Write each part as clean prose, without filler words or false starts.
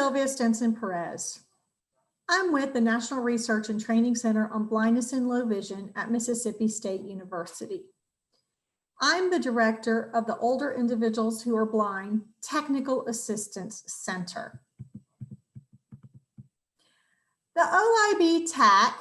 Sylvia Stenson-Perez. I'm with the National Research and Training Center on Blindness and Low Vision at Mississippi State University. I'm the director of the Older Individuals Who Are Blind Technical Assistance Center. The OIB TAC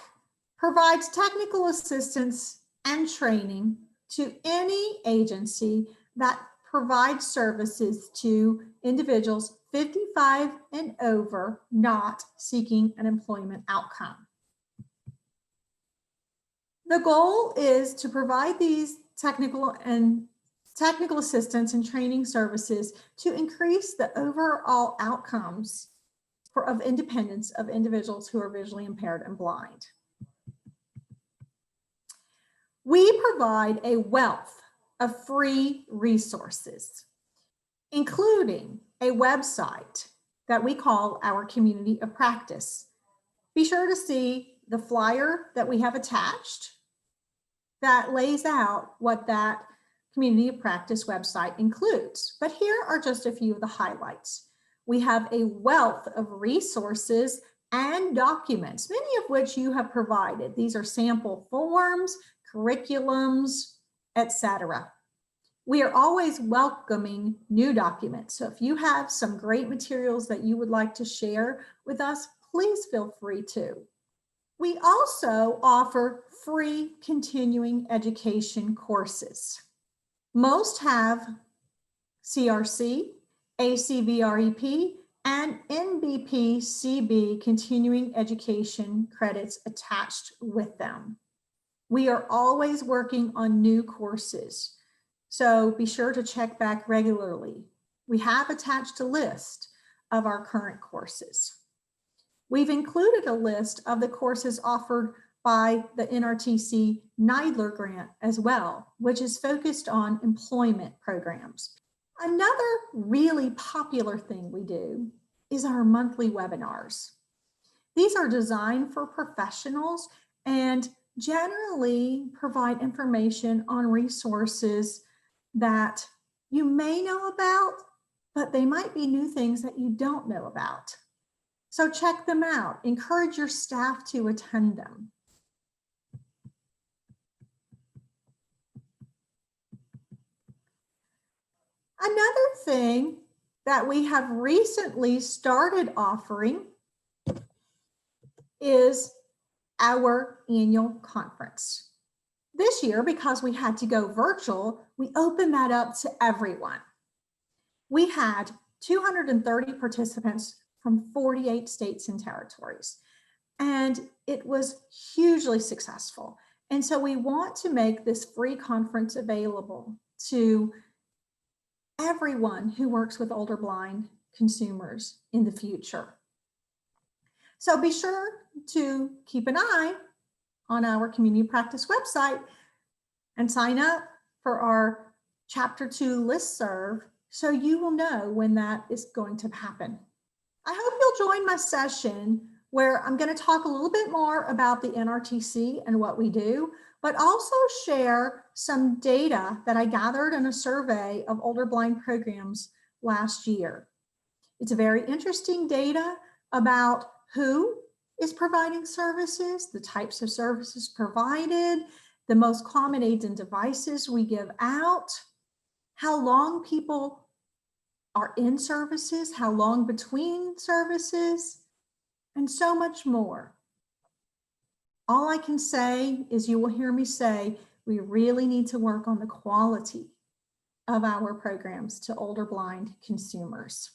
provides technical assistance and training to any agency that provides services to individuals 55 and over not seeking an employment outcome. The goal is to provide these technical assistance and training services to increase the overall outcomes of independence of individuals who are visually impaired and blind. We provide a wealth of free resources, including a website that we call our community of practice. Be sure to see the flyer that we have attached that lays out what that community of practice website includes. But here are just a few of the highlights. We have a wealth of resources and documents, many of which you have provided. These are sample forms, curriculums, etc. We are always welcoming new documents. So if you have some great materials that you would like to share with us, please feel free to. We also offer free continuing education courses. Most have CRC, ACVREP, and NBP-CB continuing education credits attached with them. We are always working on new courses, so be sure to check back regularly. We have attached a list of our current courses. We've included a list of the courses offered by the NRTC NIDLR grant as well, which is focused on employment programs. Another really popular thing we do is our monthly webinars. These are designed for professionals and generally provide information on resources that you may know about, but they might be new things that you don't know about. So check them out. Encourage your staff to attend them. Another thing that we have recently started offering is our annual conference. This year, because we had to go virtual, we opened that up to everyone. We had 230 participants from 48 states and territories, and it was hugely successful. And so we want to make this free conference available to everyone who works with older blind consumers in the future. So be sure to keep an eye on our community practice website and sign up for our Chapter 2 listserv so you will know when that is going to happen. I hope you'll join my session where I'm going to talk a little bit more about the NRTC and what we do, but also share some data that I gathered in a survey of older blind programs last year. It's very interesting data about who is providing services, the types of services provided, the most common aids and devices we give out, how long people are in services, how long between services, and so much more. All I can say is you will hear me say we really need to work on the quality of our programs to older blind consumers.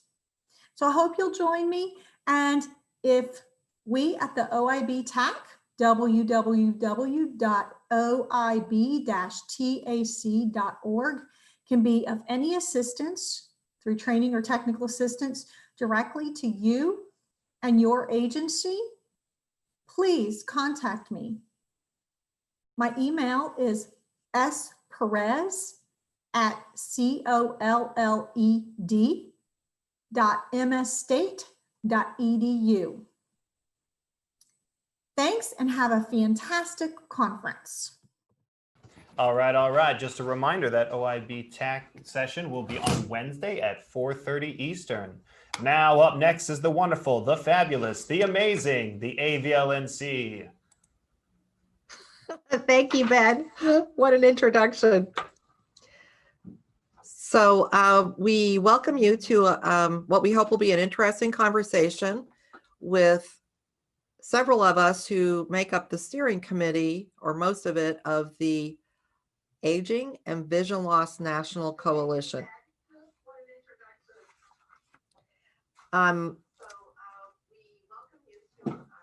So I hope you'll join me. And if we at the OIB TAC, www.oib-tac.org, can be of any assistance through training or technical assistance directly to you and your agency, please contact me. My email is sperez@colled.msstate.edu. Thanks and have a fantastic conference. All right. Just a reminder that OIB TAC session will be on Wednesday at 4:30 Eastern. Now up next is the wonderful, the fabulous, the amazing, the AVLNC. Thank you, Ben. What an introduction. So we welcome you to what we hope will be an interesting conversation with several of us who make up the steering committee, or most of it, of the Aging and Vision Loss National Coalition.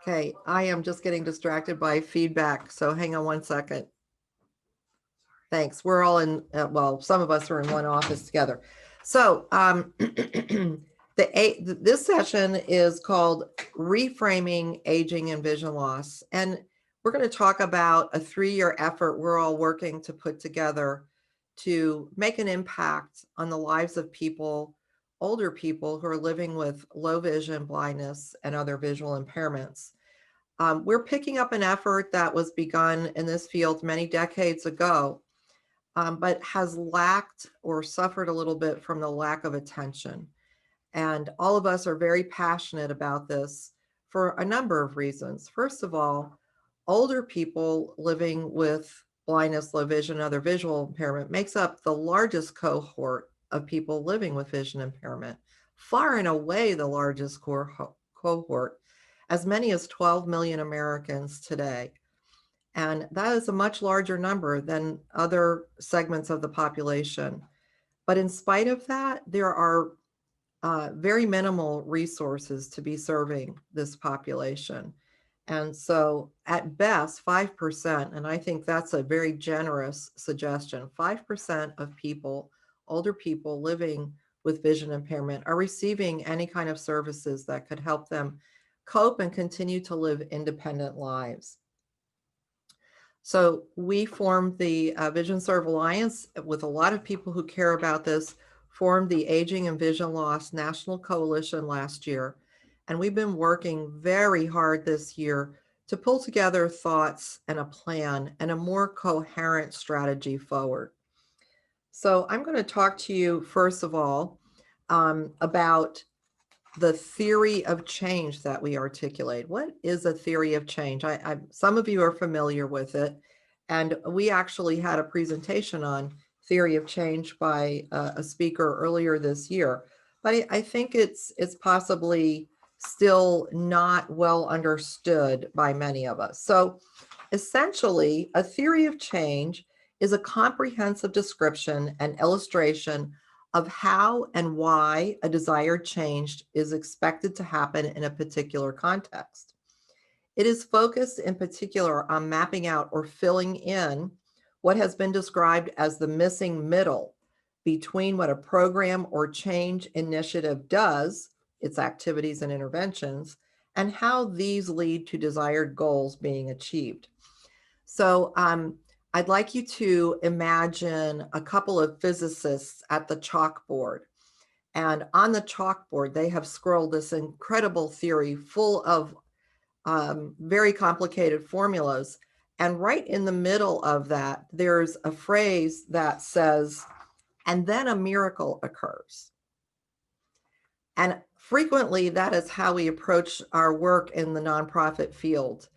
Okay, I am just getting distracted by feedback, so hang on one second. Thanks. We're all in, well, some of us are in one office together. So this session is called Reframing Aging and Vision Loss. And we're going to talk about a 3-year effort we're all working to put together to make an impact on the lives of people, older people who are living with low vision, blindness, and other visual impairments. We're picking up an effort that was begun in this field many decades ago, but has lacked or suffered a little bit from the lack of attention. And all of us are very passionate about this for a number of reasons. First of all, older people living with blindness, low vision, and other visual impairment makes up the largest cohort of people living with vision impairment, far and away the largest cohort, as many as 12 million Americans today. And that is a much larger number than other segments of the population. But in spite of that, there are very minimal resources to be serving this population. And so at best, 5%, and I think that's a very generous suggestion, 5% of people, older people living with vision impairment, are receiving any kind of services that could help them cope and continue to live independent lives. So we formed the VisionServe Alliance with a lot of people who care about this, formed the Aging and Vision Loss National Coalition last year. And we've been working very hard this year to pull together thoughts and a plan and a more coherent strategy forward. So I'm going to talk to you, first of all, about the theory of change that we articulate. What is a theory of change? Some of you are familiar with it, and we actually had a presentation on theory of change by a speaker earlier this year, but I think it's possibly still not well understood by many of us. So essentially, a theory of change is a comprehensive description and illustration of how and why a desired change is expected to happen in a particular context. It is focused in particular on mapping out or filling in what has been described as the missing middle between what a program or change initiative does, its activities and interventions, and how these lead to desired goals being achieved. So I'd like you to imagine a couple of physicists at the chalkboard. And on the chalkboard, they have scrolled this incredible theory full of very complicated formulas. And right in the middle of that, there's a phrase that says, and then a miracle occurs. And frequently, that is how we approach our work in the nonprofit field,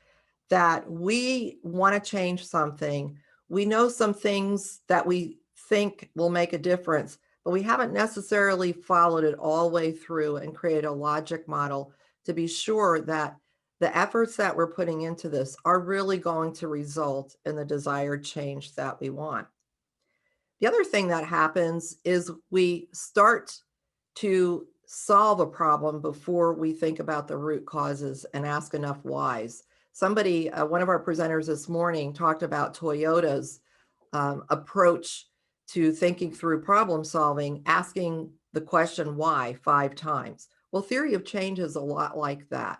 that we want to change something. We know some things that we think will make a difference, but we haven't necessarily followed it all the way through and created a logic model to be sure that the efforts that we're putting into this are really going to result in the desired change that we want. The other thing that happens is we start to solve a problem before we think about the root causes and ask enough whys. Somebody, one of our presenters this morning talked about Toyota's approach to thinking through problem solving, asking the question why 5 times. Well, theory of change is a lot like that.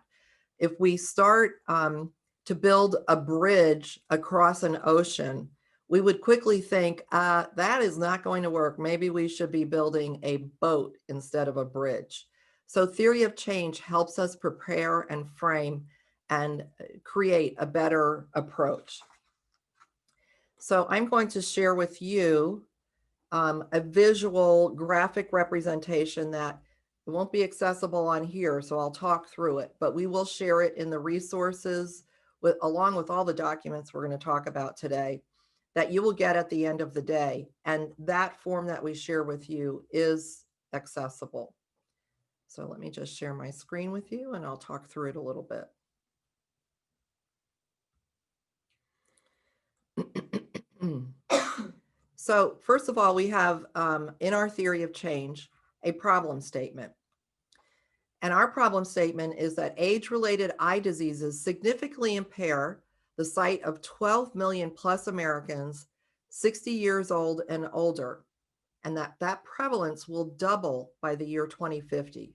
If we start to build a bridge across an ocean, we would quickly think, that is not going to work. Maybe we should be building a boat instead of a bridge. So theory of change helps us prepare and frame and create a better approach. So I'm going to share with you a visual graphic representation that It won't be accessible on here, so I'll talk through it, but we will share it in the resources along with all the documents we're going to talk about today that you will get at the end of the day. And that form that we share with you is accessible. So let me just share my screen with you and I'll talk through it a little bit. So first of all, we have in our theory of change, a problem statement. And our problem statement is that age-related eye diseases significantly impair the sight of 12 million plus Americans 60 years old and older, and that prevalence will double by the year 2050.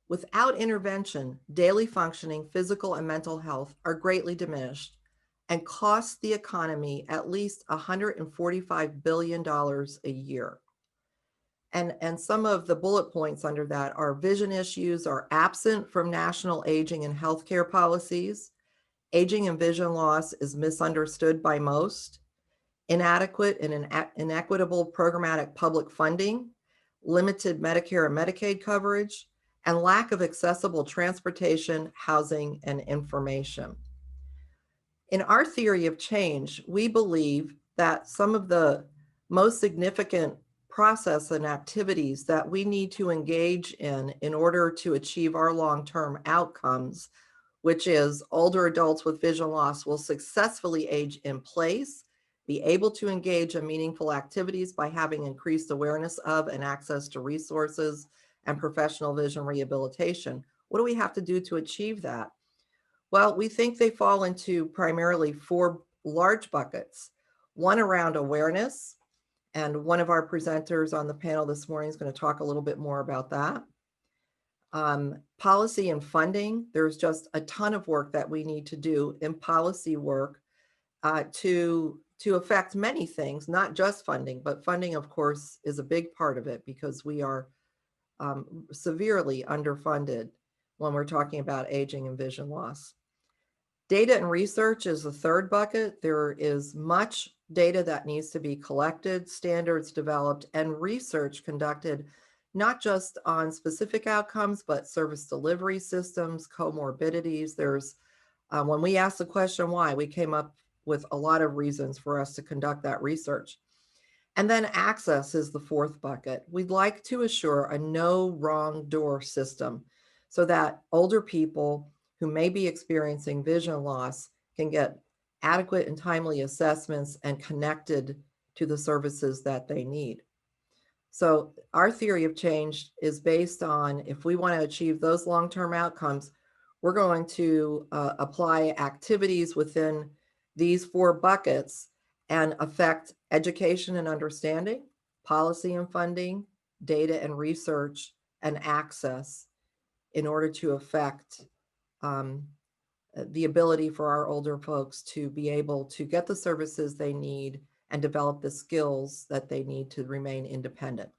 Without intervention, daily functioning, physical and mental health are greatly diminished and cost the economy at least $145 billion a year. And some of the bullet points under that are vision issues are absent from national aging and healthcare policies. Aging and vision loss is misunderstood by most. Inadequate and inequitable programmatic public funding, limited Medicare and Medicaid coverage, and lack of accessible transportation, housing, and information. In our theory of change, we believe that some of the most significant process and activities that we need to engage in order to achieve our long-term outcomes, which is older adults with vision loss will successfully age in place, be able to engage in meaningful activities by having increased awareness of and access to resources and professional vision rehabilitation. What do we have to do to achieve that? Well, we think they fall into primarily 4 large buckets. One around awareness, and one of our presenters on the panel this morning is going to talk a little bit more about that. Policy and funding, there's just a ton of work that we need to do in policy work to affect many things, not just funding, but funding, of course, is a big part of it because we are severely underfunded when we're talking about aging and vision loss. Data and research is the third bucket. There is much data that needs to be collected, standards developed, and research conducted, not just on specific outcomes, but service delivery systems, comorbidities. There's, when we asked the question why, we came up with a lot of reasons for us to conduct that research. And then access is the fourth bucket. We'd like to assure a no wrong door system so that older people who may be experiencing vision loss can get adequate and timely assessments and connected to the services that they need. So our theory of change is based on, if we want to achieve those long-term outcomes, we're going to apply activities within these 4 buckets and affect education and understanding, policy and funding, data and research, and access in order to affect the ability for our older folks to be able to get the services they need and develop the skills that they need to remain independent.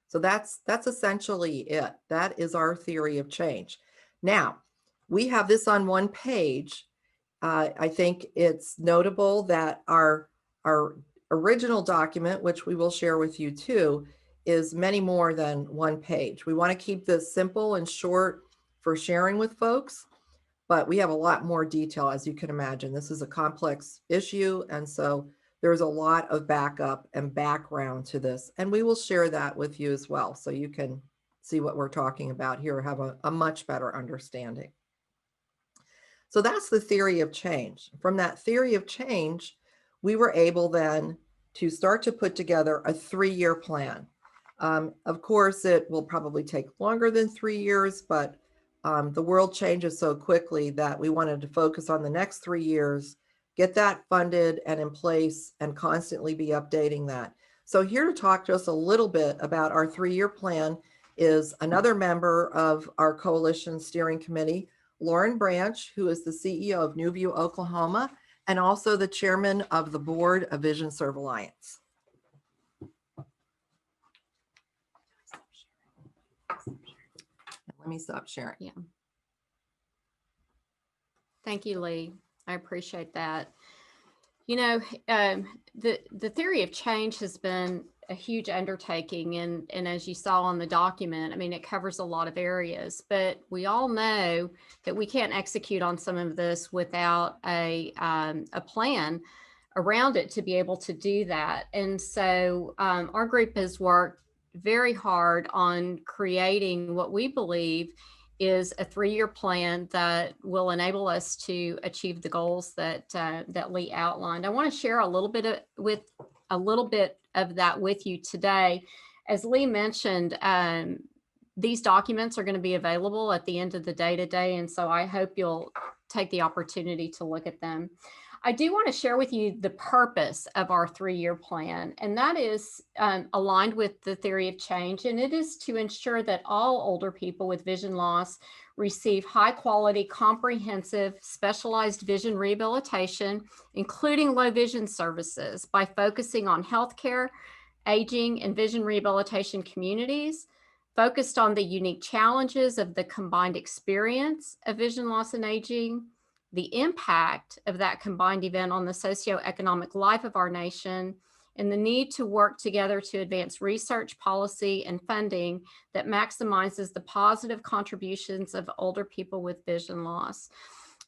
So that's essentially it. That is our theory of change. Now, we have this on one page. I think it's notable that our original document, which we will share with you too, is many more than one page. We want to keep this simple and short for sharing with folks, but we have a lot more detail, as you can imagine. This is a complex issue, and so there's a lot of backup and background to this, and we will share that with you as well, so you can see what we're talking about here, have a much better understanding. So that's the theory of change. From that theory of change, we were able then to start to put together a 3-year plan. Of course, it will probably take longer than 3 years, but the world changes so quickly that we wanted to focus on the next 3 years, get that funded and in place, and constantly be updating that. So here to talk just a little bit about our 3-year plan is another member of our coalition steering committee, Lauren Branch, who is the CEO of New View, Oklahoma, and also the chairman of the board of VisionServe Alliance. Let me stop sharing. Yeah. Thank you, Lee. I appreciate that. You know, the theory of change has been a huge undertaking. And as you saw on the document, I mean, it covers a lot of areas, but we all know that we can't execute on some of this without a plan around it to be able to do that. And so our group has worked very hard on creating what we believe is a 3-year plan that will enable us to achieve the goals that that Lee outlined. I want to share a little bit of that with you today. As Lee mentioned, these documents are going to be available at the end of the day today, and so I hope you'll take the opportunity to look at them. I do want to share with you the purpose of our 3-year plan, and that is aligned with the theory of change, and it is to ensure that all older people with vision loss receive high quality, comprehensive, specialized vision rehabilitation, including low vision services, by focusing on healthcare, aging, and vision rehabilitation communities, focused on the unique challenges of the combined experience of vision loss and aging, the impact of that combined event on the socioeconomic life of our nation, and the need to work together to advance research, policy, and funding that maximizes the positive contributions of older people with vision loss.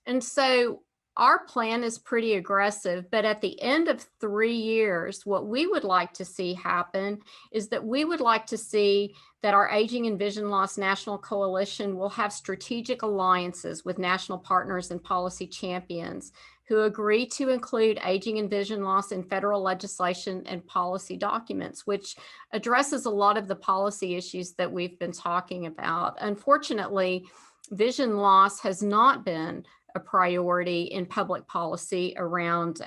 And so our plan is pretty aggressive, but at the end of 3 years, what we would like to see happen is that we would like to see that our Aging and Vision Loss National Coalition will have strategic alliances with national partners and policy champions who agree to include aging and vision loss in federal legislation and policy documents, which addresses a lot of the policy issues that we've been talking about. Unfortunately, vision loss has not been a priority in public policy around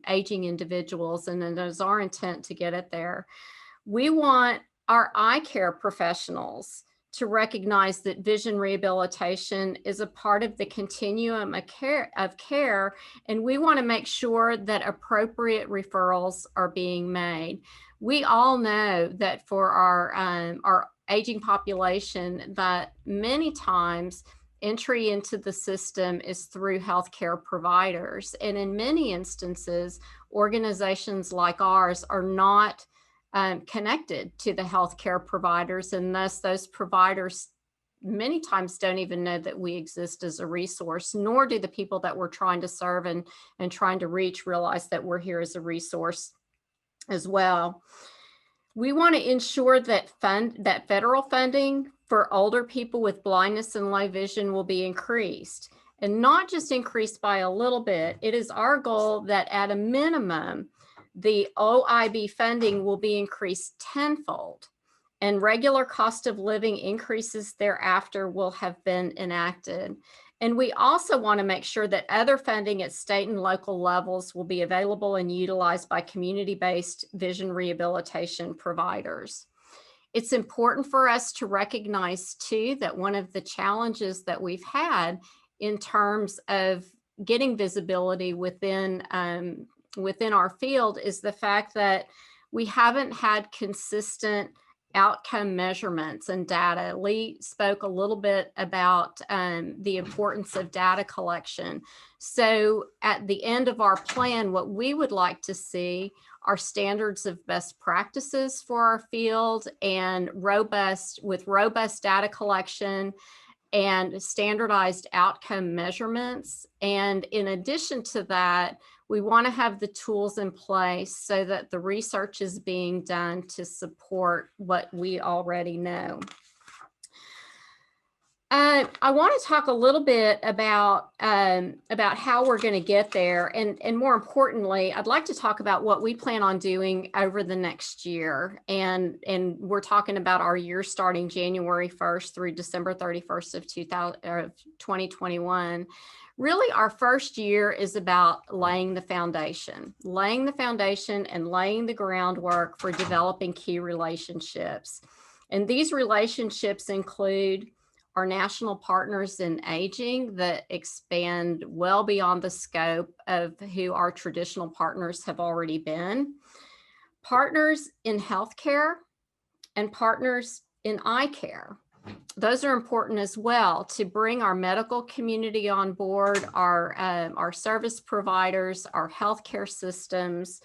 aging individuals, and it is our intent to get it there. We want our eye care professionals to recognize that vision rehabilitation is a part of the continuum of care, and we want to make sure that appropriate referrals are being made. We all know that for our aging population, that many times entry into the system is through healthcare providers. And in many instances, organizations like ours are not connected to the healthcare providers, and thus those providers many times don't even know that we exist as a resource, nor do the people that we're trying to serve and trying to reach realize that we're here as a resource as well. We want to ensure that federal funding for older people with blindness and low vision will be increased, and not just increased by a little bit. It is our goal that at a minimum, the OIB funding will be increased tenfold, and regular cost of living increases thereafter will have been enacted. And we also want to make sure that other funding at state and local levels will be available and utilized by community-based vision rehabilitation providers. It's important for us to recognize too that one of the challenges that we've had in terms of getting visibility within our field is the fact that we haven't had consistent outcome measurements and data. Lee spoke a little bit about the importance of data collection. So at the end of our plan, what we would like to see are standards of best practices for our field and robust data collection and standardized outcome measurements. And in addition to that, we want to have the tools in place so that the research is being done to support what we already know. I want to talk a little bit about how we're going to get there, and more importantly, I'd like to talk about what we plan on doing over the next year. And we're talking about our year starting January 1st through December 31st of 2021. Really, our first year is about laying the foundation and laying the groundwork for developing key relationships. And these relationships include our national partners in aging that expand well beyond the scope of who our traditional partners have already been, partners in healthcare, and partners in eye care. Those are important as well, to bring our medical community on board, our service providers, our healthcare systems,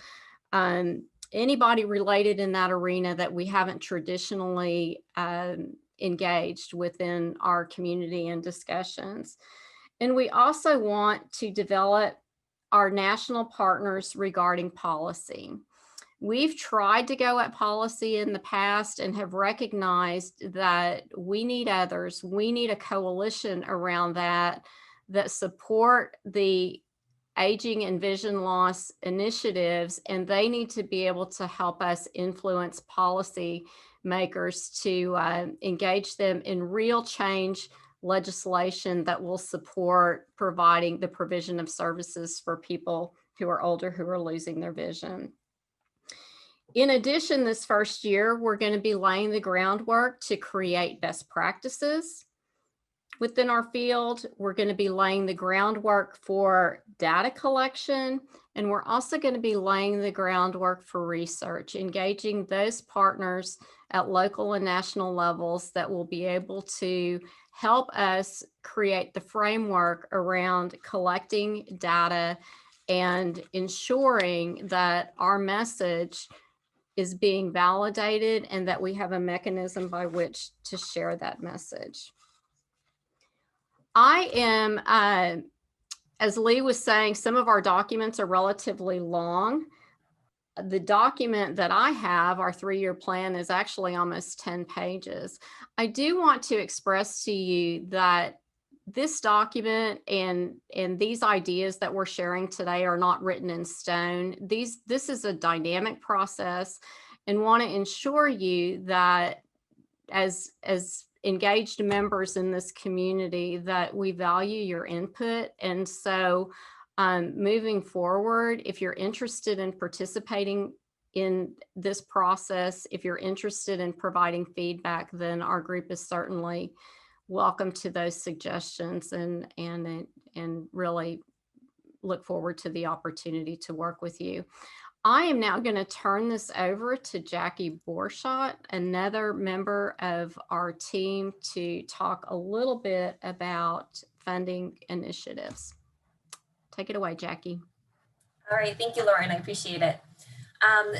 anybody related in that arena that we haven't traditionally engaged within our community and discussions. And we also want to develop our national partners regarding policy. We've tried to go at policy in the past and have recognized that we need others. We need a coalition around that support the aging and vision loss initiatives, and they need to be able to help us influence policy makers to engage them in real change legislation that will support providing the provision of services for people who are older who are losing their vision. In addition, this first year, we're going to be laying the groundwork to create best practices within our field. We're going to be laying the groundwork for data collection, and we're also going to be laying the groundwork for research, engaging those partners at local and national levels that will be able to help us create the framework around collecting data and ensuring that our message is being validated and that we have a mechanism by which to share that message. I am, as Lee was saying, some of our documents are relatively long. The document that I have, our 3-year plan, is actually almost 10 pages. I do want to express to you that this document and these ideas that we're sharing today are not written in stone. This is a dynamic process, and want to ensure you that as engaged members in this community that we value your input. And so moving forward, if you're interested in participating in this process, if you're interested in providing feedback, then our group is certainly welcome to those suggestions and really look forward to the opportunity to work with you. I am now going to turn this over to Jackie Borshot, another member of our team, to talk a little bit about funding initiatives. Take it away, Jackie. All right, thank you, Lauren. I appreciate it.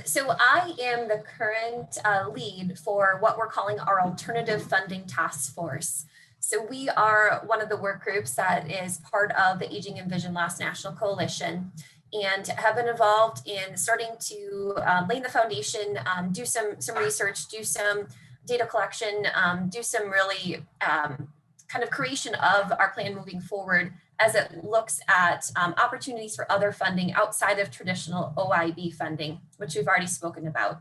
So I am the current lead for what we're calling our Alternative Funding Task Force. So we are one of the work groups that is part of the Aging and Vision Loss National Coalition, and have been involved in starting to lay the foundation, do some research, do some data collection, do some really kind of creation of our plan moving forward as it looks at opportunities for other funding outside of traditional OIB funding, which we've already spoken about.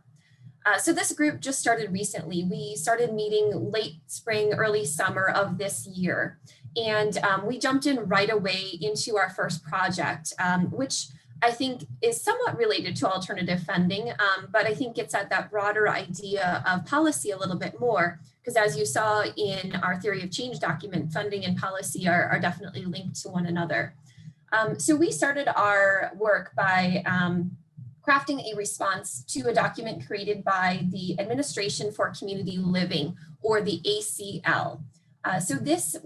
So this group just started recently. We started meeting late spring, early summer of this year. And we jumped in right away into our first project, which I think is somewhat related to alternative funding, but I think gets at that broader idea of policy a little bit more, because as you saw in our theory of change document, funding and policy are definitely linked to one another. So we started our work by crafting a response to a document created by the Administration for Community Living, or the ACL. So this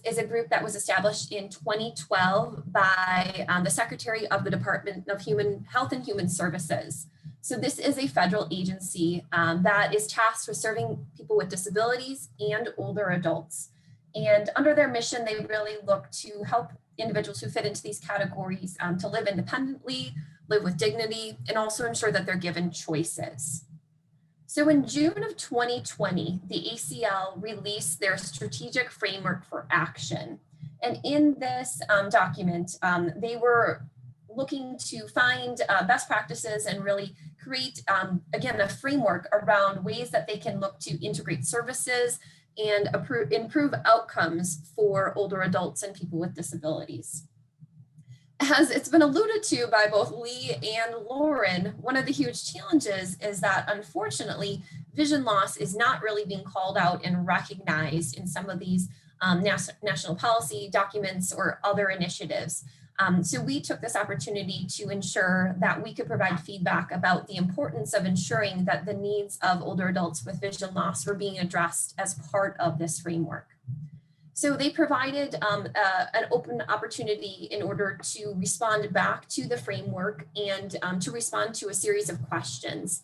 is a group that was established in 2012 by the Secretary of the Department of Health and Human Services. So this is a federal agency that is tasked with serving people with disabilities and older adults. And under their mission, they really look to help individuals who fit into these categories to live independently, live with dignity, and also ensure that they're given choices. So in June of 2020, the ACL released their strategic framework for action. And in this document, they were looking to find best practices and really create, again, a framework around ways that they can look to integrate services and improve outcomes for older adults and people with disabilities. As it's been alluded to by both Lee and Lauren, one of the huge challenges is that unfortunately, vision loss is not really being called out and recognized in some of these national policy documents or other initiatives. So we took this opportunity to ensure that we could provide feedback about the importance of ensuring that the needs of older adults with vision loss were being addressed as part of this framework. So they provided an open opportunity in order to respond back to the framework and to respond to a series of questions.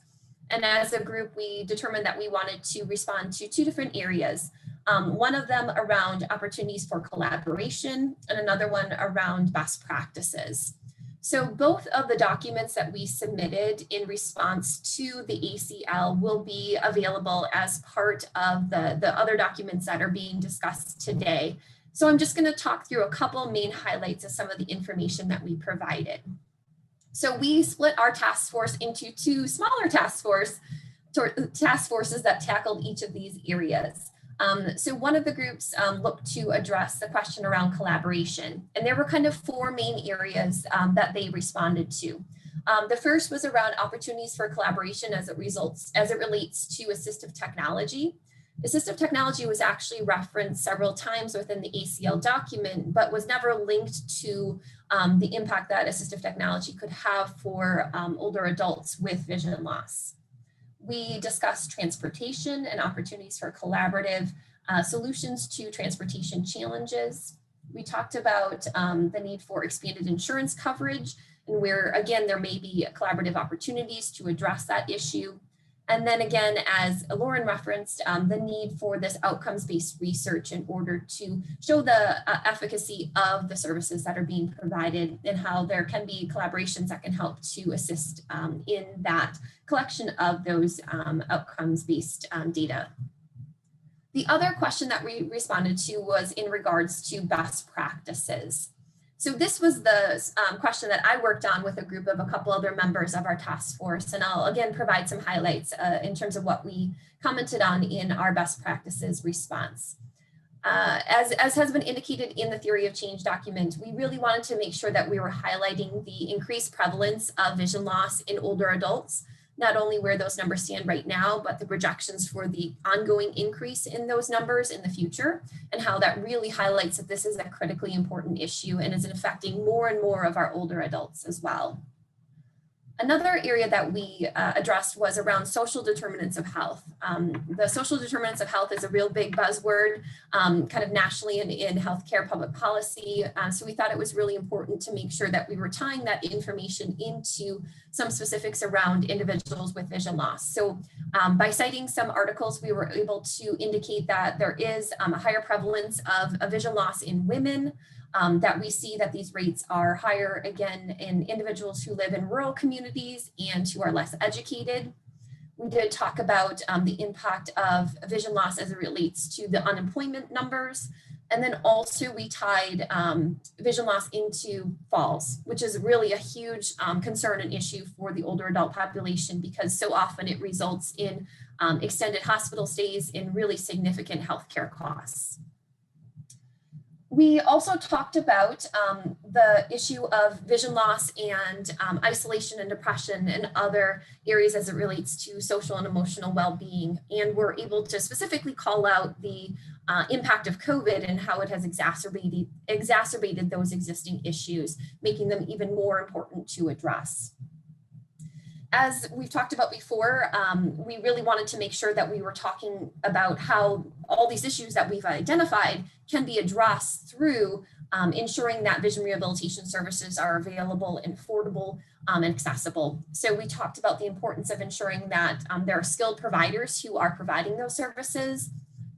And as a group, we determined that we wanted to respond to two different areas. One of them around opportunities for collaboration and another one around best practices. So both of the documents that we submitted in response to the ACL will be available as part of the other documents that are being discussed today. So I'm just going to talk through a couple main highlights of some of the information that we provided. So we split our task force into two smaller task forces that tackled each of these areas. So one of the groups looked to address the question around collaboration, and there were kind of four main areas that they responded to. The first was around opportunities for collaboration as it relates to assistive technology. Assistive technology was actually referenced several times within the ACL document, but was never linked to the impact that assistive technology could have for older adults with vision loss. We discussed transportation and opportunities for collaborative solutions to transportation challenges. We talked about the need for expanded insurance coverage and where, again, there may be collaborative opportunities to address that issue. And then again, as Lauren referenced, the need for this outcomes-based research in order to show the efficacy of the services that are being provided and how there can be collaborations that can help to assist in that collection of those outcomes-based data. The other question that we responded to was in regards to best practices. So this was the question that I worked on with a group of a couple other members of our task force. And I'll again provide some highlights in terms of what we commented on in our best practices response. As has been indicated in the theory of change document, we really wanted to make sure that we were highlighting the increased prevalence of vision loss in older adults, not only where those numbers stand right now, but the projections for the ongoing increase in those numbers in the future, and how that really highlights that this is a critically important issue and is affecting more and more of our older adults as well. Another area that we addressed was around social determinants of health. The social determinants of health is a real big buzzword kind of nationally in healthcare public policy. So we thought it was really important to make sure that we were tying that information into some specifics around individuals with vision loss. So by citing some articles, we were able to indicate that there is a higher prevalence of vision loss in women, that we see that these rates are higher, again, in individuals who live in rural communities and who are less educated. We did talk about the impact of vision loss as it relates to the unemployment numbers. And then also we tied vision loss into falls, which is really a huge concern and issue for the older adult population, because so often it results in extended hospital stays and really significant healthcare costs. We also talked about the issue of vision loss and isolation and depression and other areas as it relates to social and emotional well-being. And we're able to specifically call out the impact of COVID and how it has exacerbated those existing issues, making them even more important to address. As we've talked about before, we really wanted to make sure that we were talking about how all these issues that we've identified can be addressed through ensuring that vision rehabilitation services are available and affordable and accessible. So we talked about the importance of ensuring that there are skilled providers who are providing those services,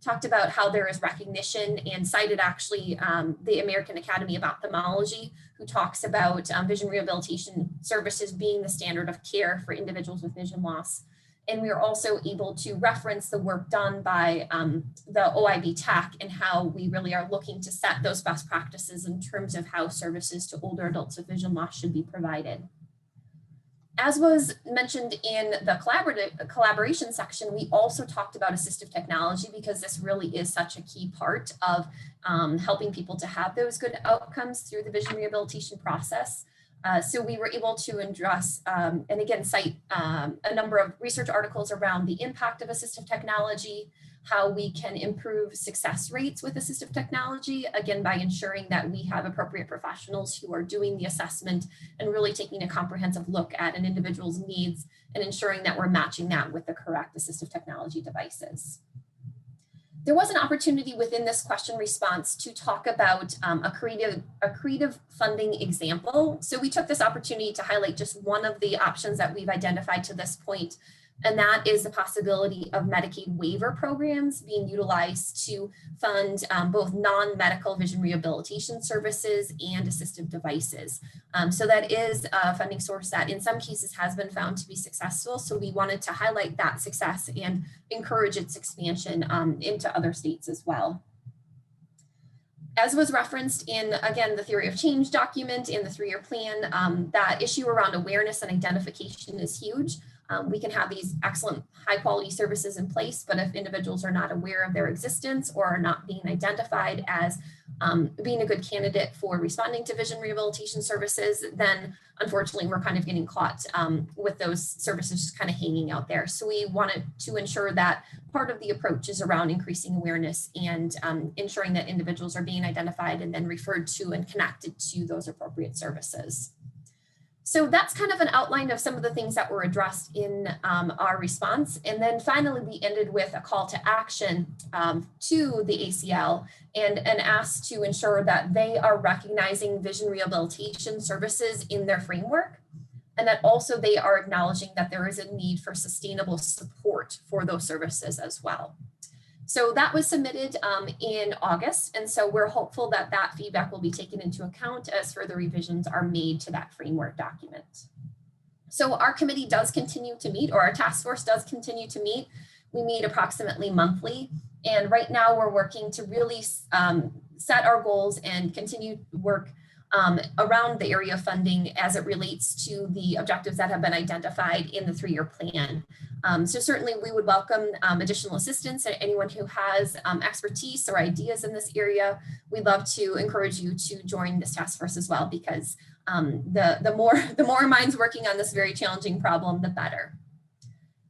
talked about how there is recognition and cited actually the American Academy of Ophthalmology, who talks about vision rehabilitation services being the standard of care for individuals with vision loss. And we are also able to reference the work done by the OIB TAC and how we really are looking to set those best practices in terms of how services to older adults with vision loss should be provided. As was mentioned in the collaboration section, we also talked about assistive technology, because this really is such a key part of helping people to have those good outcomes through the vision rehabilitation process. So we were able to address and again cite a number of research articles around the impact of assistive technology, how we can improve success rates with assistive technology, again, by ensuring that we have appropriate professionals who are doing the assessment and really taking a comprehensive look at an individual's needs and ensuring that we're matching that with the correct assistive technology devices. There was an opportunity within this question response to talk about a creative funding example. So we took this opportunity to highlight just one of the options that we've identified to this point, and that is the possibility of Medicaid waiver programs being utilized to fund both non-medical vision rehabilitation services and assistive devices. So that is a funding source that in some cases has been found to be successful. So we wanted to highlight that success and encourage its expansion into other states as well. As was referenced in, again, the theory of change document in the 3-year plan, that issue around awareness and identification is huge. We can have these excellent high quality services in place, but if individuals are not aware of their existence or are not being identified as being a good candidate for responding to vision rehabilitation services, then unfortunately we're kind of getting caught with those services just kind of hanging out there. So we wanted to ensure that part of the approach is around increasing awareness and ensuring that individuals are being identified and then referred to and connected to those appropriate services. So that's kind of an outline of some of the things that were addressed in our response. And then finally, we ended with a call to action to the ACL and asked to ensure that they are recognizing vision rehabilitation services in their framework, and that also they are acknowledging that there is a need for sustainable support for those services as well. So that was submitted in August, and so we're hopeful that that feedback will be taken into account as further revisions are made to that framework document. So our committee does continue to meet, or our task force does continue to meet. We meet approximately monthly, and right now we're working to really set our goals and continue to work around the area of funding as it relates to the objectives that have been identified in the 3-year plan. So certainly we would welcome additional assistance and anyone who has expertise or ideas in this area. We'd love to encourage you to join this task force as well, because the more minds working on this very challenging problem, the better.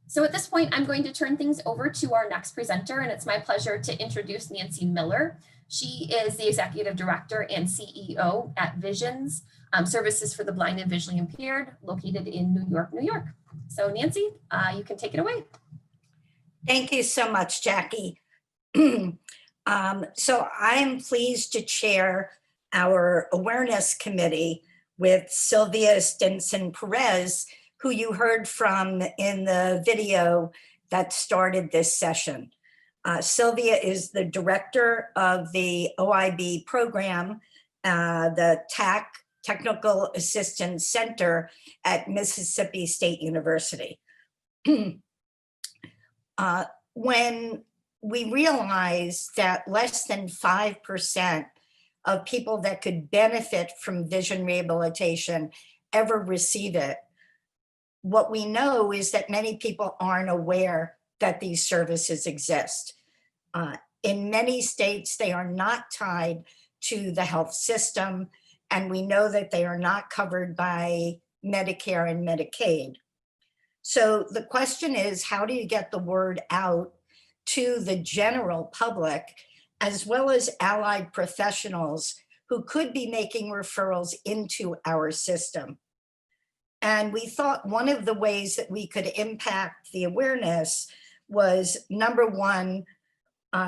So at this point, I'm going to turn things over to our next presenter, and it's my pleasure to introduce Nancy Miller. She is the Executive Director and CEO at Visions, Services for the Blind and Visually Impaired, located in New York, New York. So Nancy, you can take it away. Thank you so much, Jackie. So I'm pleased to chair our awareness committee with Sylvia Stinson-Perez, who you heard from in the video that started this session. Sylvia is the director of the OIB program, the TAC, Technical Assistance Center at Mississippi State University. When we realized that less than 5% of people that could benefit from vision rehabilitation ever receive it, what we know is that many people aren't aware that these services exist. In many states, they are not tied to the health system, and we know that they are not covered by Medicare and Medicaid. So the question is, how do you get the word out to the general public, as well as allied professionals who could be making referrals into our system? And we thought one of the ways that we could impact the awareness was, number one,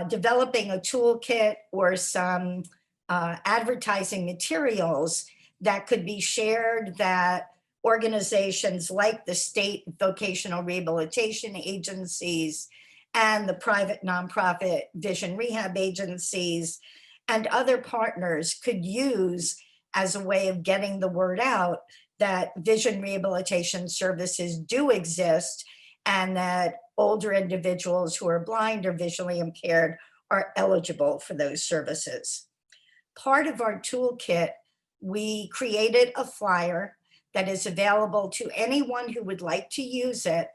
developing a toolkit or some advertising materials that could be shared, that organizations like the state vocational rehabilitation agencies and the private nonprofit vision rehab agencies and other partners could use as a way of getting the word out that vision rehabilitation services do exist, and that older individuals who are blind or visually impaired are eligible for those services. Part of our toolkit, we created a flyer that is available to anyone who would like to use it.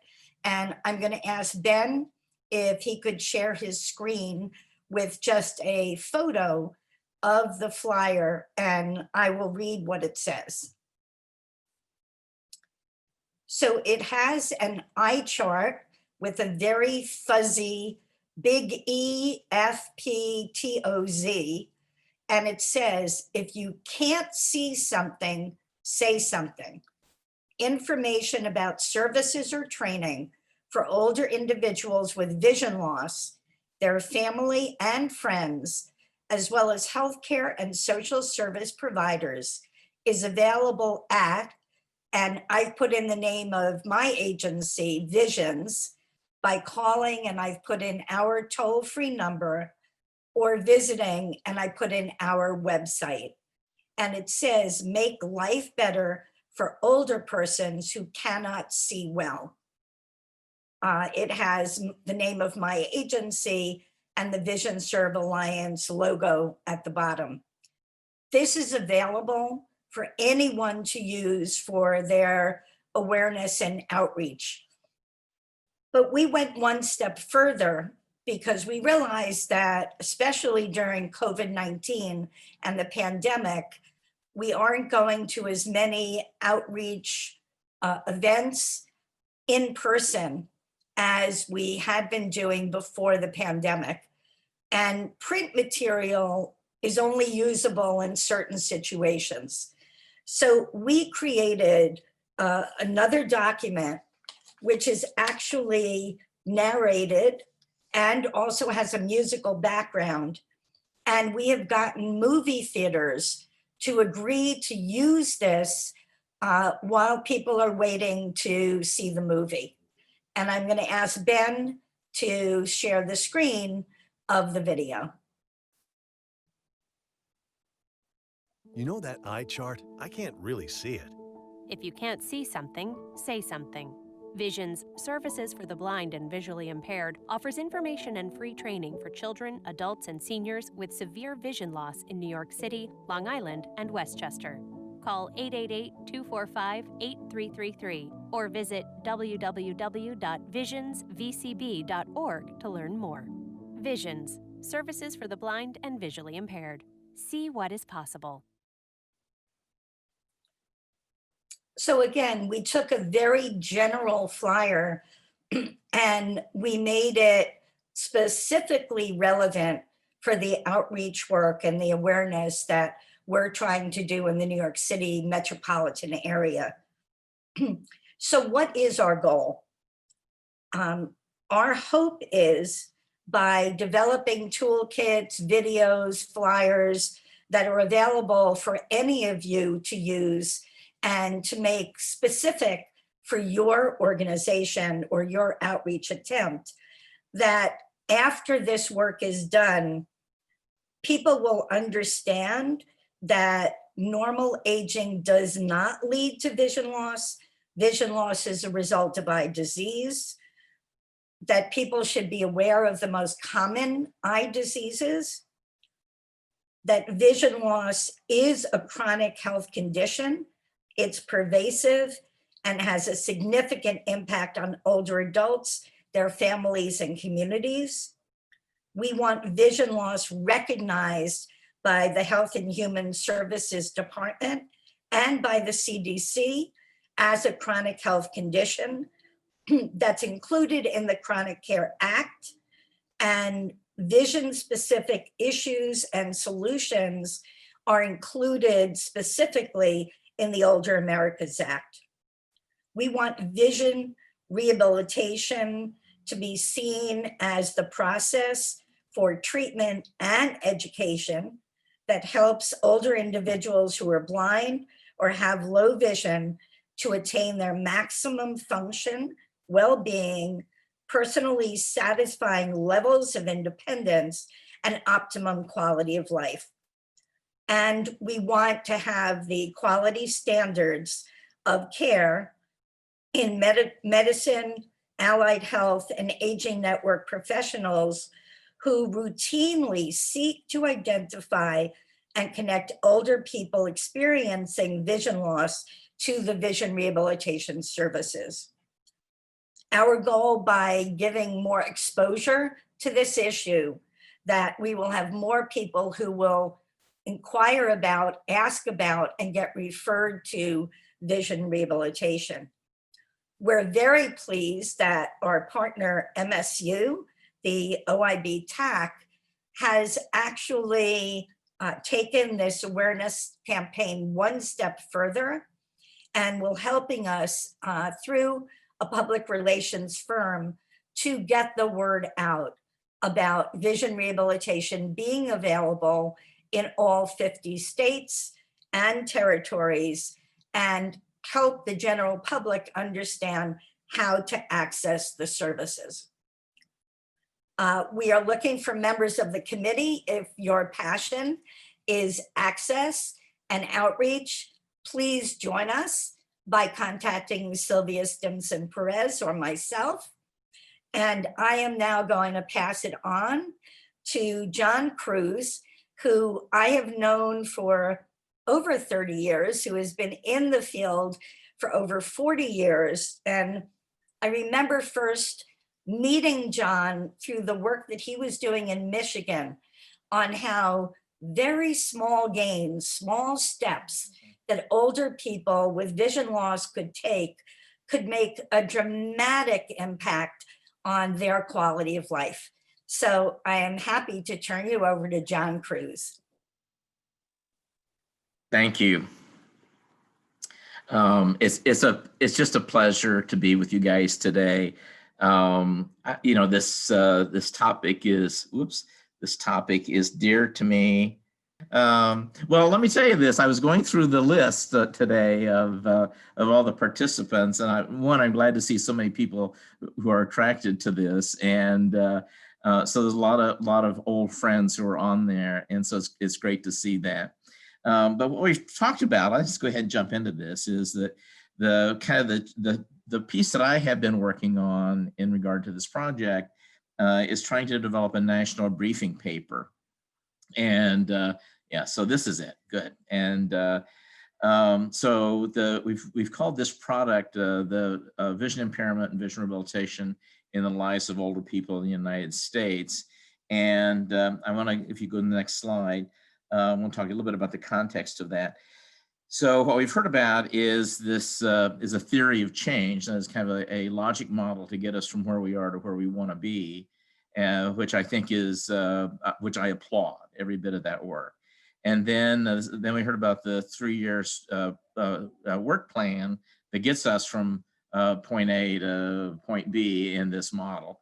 And I'm going to ask Ben if he could share his screen with just a photo of the flyer, and I will read what it says. So it has an eye chart with a very fuzzy big E, F, P, T, O, Z. And it says, if you can't see something, say something. Information about services or training for older individuals with vision loss their family and friends, as well as healthcare and social service providers, is available at, and I've put in the name of my agency, Visions, by calling, and I've put in our toll-free number, or visiting, and I put in our website. And it says, make life better for older persons who cannot see well. It has the name of my agency and the VisionServe Alliance logo at the bottom. This is available for anyone to use for their awareness and outreach. But we went one step further because we realized that, especially during COVID-19 and the pandemic, we aren't going to as many outreach events in person as we had been doing before the pandemic. And print material is only usable in certain situations. So we created another document, which is actually narrated and also has a musical background. And we have gotten movie theaters to agree to use this while people are waiting to see the movie. And I'm going to ask Ben to share the screen of the video. You know that eye chart? I can't really see it. If you can't see something, say something. Visions, Services for the Blind and Visually Impaired, offers information and free training for children, adults, and seniors with severe vision loss in New York City, Long Island, and Westchester. Call 888-245-8333 or visit www.visionsvcb.org to learn more. Visions, Services for the Blind and Visually Impaired. See what is possible. So again, we took a very general flyer and we made it specifically relevant for the outreach work and the awareness that we're trying to do in the New York City metropolitan area. So what is our goal? Our hope is, by developing toolkits, videos, flyers that are available for any of you to use and to make specific for your organization or your outreach attempt, that after this work is done, people will understand that normal aging does not lead to vision loss. Vision loss is a result of eye disease, that people should be aware of the most common eye diseases, that vision loss is a chronic health condition. It's pervasive and has a significant impact on older adults, their families, and communities. We want vision loss recognized by the Health and Human Services Department and by the CDC as a chronic health condition that's included in the Chronic Care Act, and vision-specific issues and solutions are included specifically in the Older Americas Act. We want vision rehabilitation to be seen as the process for treatment and education that helps older individuals who are blind or have low vision to attain their maximum function, well-being, personally satisfying levels of independence, and optimum quality of life. And we want to have the quality standards of care in medicine, allied health, and aging network professionals who routinely seek to identify and connect older people experiencing vision loss to the vision rehabilitation services. Our goal, by giving more exposure to this issue, that we will have more people who will inquire about, ask about, and get referred to vision rehabilitation. We're very pleased that our partner MSU, the OIB TAC, has actually taken this awareness campaign one step further and will helping us through a public relations firm to get the word out about vision rehabilitation being available in all 50 states and territories, and help the general public understand how to access the services. We are looking for members of the committee. If your passion is access and outreach, please join us by contacting Sylvia Stimson Perez or myself. And I am now going to pass it on to John Cruz, who I have known for over 30 years, who has been in the field for over 40 years. And I remember first meeting John through the work that he was doing in Michigan on how very small gains, small steps that older people with vision loss could take could make a dramatic impact on their quality of life. So I am happy to turn you over to John Cruz. Thank you. It's just a pleasure to be with you guys today. You know, this topic is dear to me. Well, let me tell you this. I was going through the list today of all the participants, and I'm glad to see so many people who are attracted to this, and so there's a lot of old friends who are on there, and so it's great to see that. But what we've talked about, let's go ahead and jump into this, is that the piece that I have been working on in regard to this project is trying to develop a national briefing paper. And yeah, so this is it, good. And so we've called this product the Vision Impairment and Vision Rehabilitation in the Lives of Older People in the United States. And I wanna, if you go to the next slide, I want to talk a little bit about the context of that. So what we've heard about is this is a theory of change. That is kind of a logic model to get us from where we are to where we want to be, which I think is, which I applaud every bit of that work. And then we heard about the 3 years work plan that gets us from point A to point B in this model.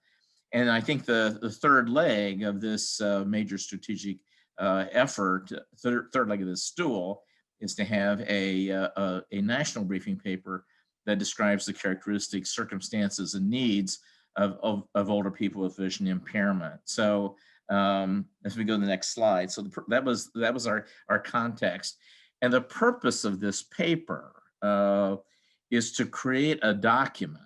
And I think the third leg of this major strategic effort, third leg of this stool, is to have a national briefing paper that describes the characteristics, circumstances, and needs of older people with vision impairment. So as we go to the next slide, so that was our context. And the purpose of this paper is to create a document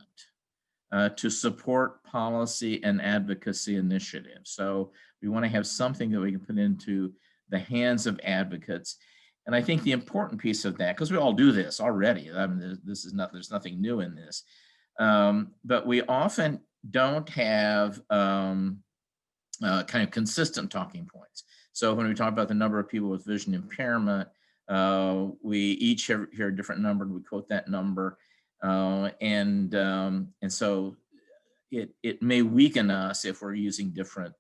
to support policy and advocacy initiatives. So we want to have something that we can put into the hands of advocates. And I think the important piece of that, because we all do this already, I mean, there's nothing new in this, but we often don't have kind of consistent talking points. So when we talk about the number of people with vision impairment, we each hear a different number, and we quote that number. And so it may weaken us if we're using different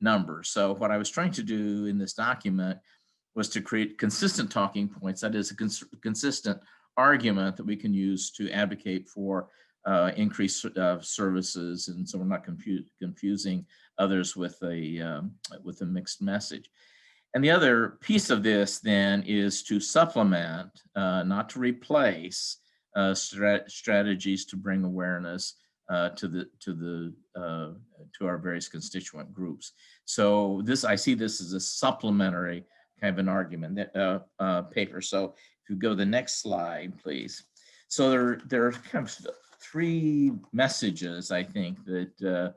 numbers. So what I was trying to do in this document was to create consistent talking points. That is a consistent argument that we can use to advocate for increased services, and so we're not confusing others with a mixed message. And the other piece of this then is to supplement, not to replace, strategies to bring awareness to our various constituent groups. So I see this as a supplementary kind of an argument paper. So if you go to the next slide, please. So there are kind of three messages, I think, that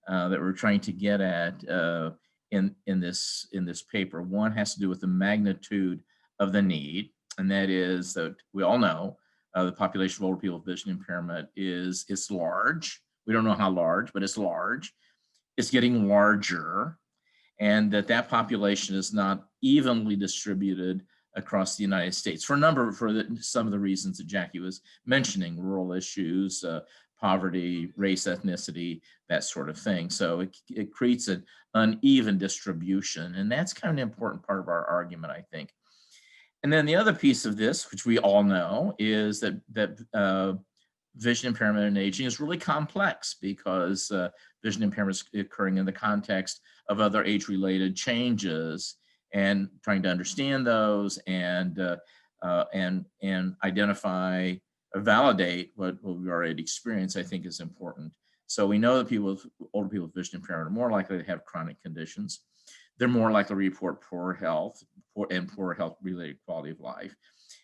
we're trying to get at in this paper. One has to do with the magnitude of the need, and that is that we all know the population of older people with vision impairment is large. We don't know how large, but it's large. It's getting larger, and that population is not evenly distributed across the United States for some of the reasons that Jackie was mentioning: rural issues, poverty, race, ethnicity, that sort of thing. So it creates an uneven distribution, and that's kind of an important part of our argument, I think. And then the other piece of this, which we all know, is that vision impairment and aging is really complex because vision impairment is occurring in the context of other age-related changes, and trying to understand those and identify or validate what we've already experienced, I think is important. So we know that older people with vision impairment are more likely to have chronic conditions. They're more likely to report poor health and poor health-related quality of life.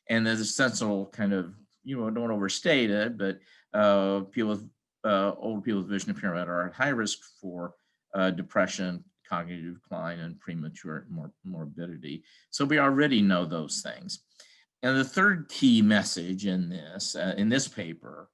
And there's a central kind of, don't overstate it, but older people with vision impairment are at high risk for depression, cognitive decline, and premature morbidity. So we already know those things. And the third key message in this paper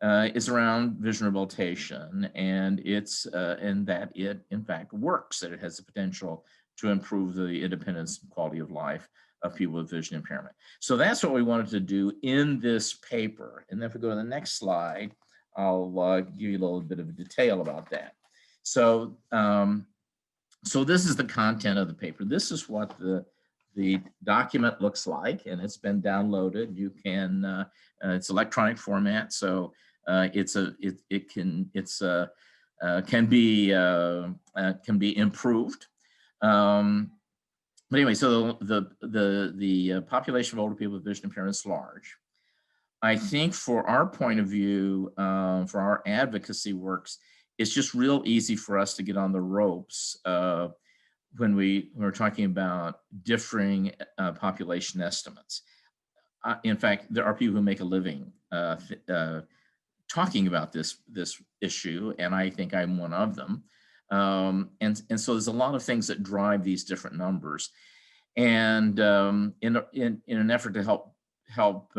is around vision rehabilitation, and it's in that it in fact works, that it has the potential to improve the independence and quality of life of people with vision impairment. So that's what we wanted to do in this paper. And then if we go to the next slide, I'll give you a little bit of detail about that. So, so this is the content of the paper. This is what the document looks like, and it's been downloaded. You can, it's electronic format, so it can be improved. But anyway, so the population of older people with vision impairment is large. I think for our point of view, for our advocacy works, it's just real easy for us to get on the ropes when we're talking about differing population estimates. In fact, there are people who make a living talking about this issue, and I think I'm one of them. And so there's a lot of things that drive these different numbers. And in an effort to help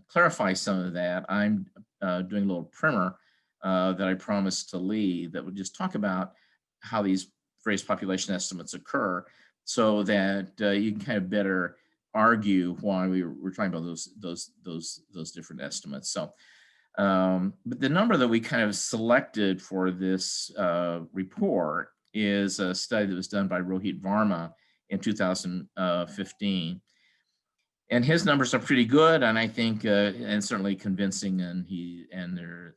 clarify some of that, I'm doing a little primer that I promised to Lee that would just talk about how these various population estimates occur, so that you can kind of better argue why we're talking about those different estimates. So, but the number that we kind of selected for this report is a study that was done by Rohit Varma in 2015. And his numbers are pretty good, and I think, and certainly convincing, and they're